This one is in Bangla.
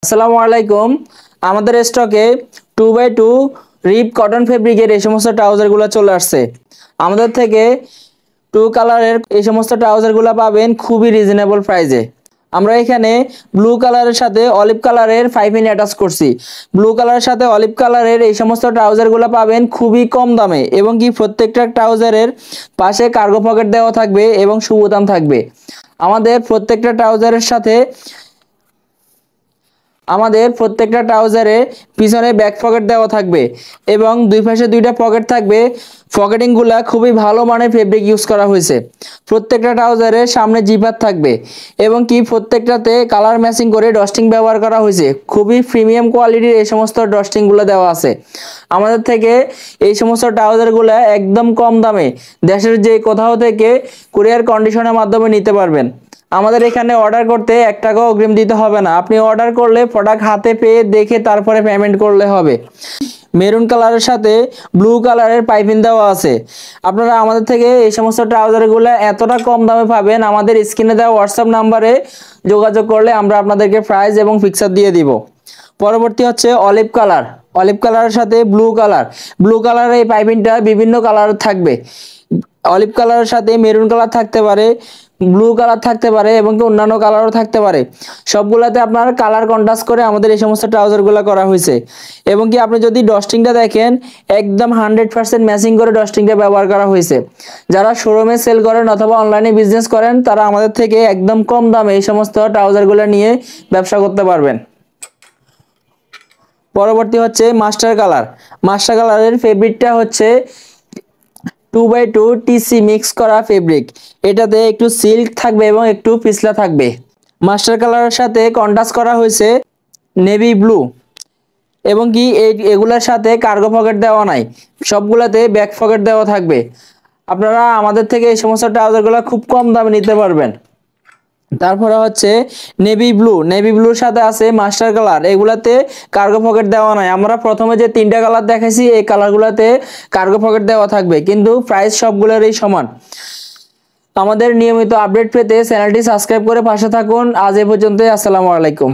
আসসালামু আলাইকুম। আমাদের স্টকে 2x2 রিপ কটন ফেব্রিকের এই সমস্ত ট্রাউজারগুলো চলে আসছে। আমাদের থেকে 2 কালারের এই সমস্ত ট্রাউজারগুলো পাবেন খুবই রিজনেবল প্রাইসে। আমরা এখানে ব্লু কালারের সাথে অলিভ কালারের 5 ইন অ্যাটাচ করছি। ব্লু কালারের সাথে অলিভ কালারের এই সমস্ত ট্রাউজারগুলো পাবেন খুবই কম দামে, এবং কি প্রত্যেকটা ট্রাউজারের পাশে কার্গো পকেট দেওয়া থাকবে এবং শু বোতাম থাকবে। আমাদের প্রত্যেকটা ট্রাউজারে পিছনে ব্যাক পকেট দেওয়া থাকবে এবং দুই পাশে দুইটা পকেট থাকবে। পকেটিংগুলা খুবই ভালো মানের ফেব্রিক ইউজ করা হয়েছে। প্রত্যেকটা ট্রাউজারে সামনে জিপার থাকবে এবং কি প্রত্যেকটাতে কালার ম্যাচিং করে ডস্টিং ব্যবহার করা হয়েছে। খুবই প্রিমিয়াম কোয়ালিটির এই সমস্ত ডস্টিংগুলো দেওয়া আছে। আমাদের থেকে এই সমস্ত ট্রাউজারগুলো একদম কম দামে দেশের যে কোথাও থেকে কুরিয়ার কন্ডিশনের মাধ্যমে নিতে পারবেন। আমাদের এখানে অর্ডার করতে 1 টাকাও অগ্রিম দিতে হবে না। আপনি অর্ডার করলে প্রোডাক্ট হাতে পেয়ে দেখে তারপরে পেমেন্ট করলে হবে। মেরুন কালারের সাথে ব্লু কালারের পাইপিং দেওয়া আছে। আপনারা আমাদের থেকে এই সমস্ত ট্রাউজারগুলো এতটা কম দামে পাবেন, আমাদের স্ক্রিনে দেওয়া হোয়াটসঅ্যাপ নাম্বারে যোগাযোগ করলে আমরা আপনাদেরকে প্রাইস এবং পিকচার দিয়ে দিব। পরবর্তী হচ্ছে অলিভ কালার। অলিভ কালারের সাথে ব্লু কালারের এই পাইপিংটা বিভিন্ন কালার থাকবে। অলিভ কালারের সাথে মেরুন কালার থাকতে পারে, ব্লু কালার থাকতে পারে এবং কি অন্যান্য কালারও থাকতে পারে। সবগুলাতে আপনার কালার কন্ট্রাস্ট করে আমাদের এই সমস্ত ট্রাউজারগুলো করা হয়েছে। এবং কি আপনি যদি ডস্টিংটা দেখেন, একদম 100% ম্যাচিং করে ডস্টিংটা ব্যবহার করা হয়েছে। যারা শোরুমে সেল করেন অথবা অনলাইনে বিজনেস করেন, তারা আমাদের থেকে একদম কম দামে এই সমস্ত ট্রাউজারগুলো নিয়ে ব্যবসা করতে পারবেন। পরবর্তী হচ্ছে মাস্টার কালারের ফেব্রিকটা হচ্ছে 2x2 টিসি মিক্স করা ফেব্রিক। এটাতে একটু সিল্ক থাকবে এবং একটু পিছলা থাকবে। মাস্টার কালারের সাথে কন্ট্রাস্ট করা হয়েছে নেভি ব্লু, এবং কি এগুলোর সাথে কার্গো পকেট দেওয়া নাই, সবগুলাতে ব্যাক পকেট দেওয়া থাকবে। আপনারা আমাদের থেকে এই সমস্ত ট্রাউজারগুলো খুব কম দামে নিতে পারবেন। তারপরে হচ্ছে নেভি ব্লুর সাথে আছে মাস্টার কালার। এগুলাতে কার্গো পকেট দেওয়া নাই। আমরা প্রথমে যে 3টা কালার দেখাইছি, এই কালারগুলোতে কার্গো পকেট দেওয়া থাকবে, কিন্তু প্রাইস সবগুলোরই সমান। আমাদের নিয়মিত আপডেট পেতে চ্যানেলটি সাবস্ক্রাইব করে পাশে থাকুন। আজ এ পর্যন্তই। আসসালামু আলাইকুম।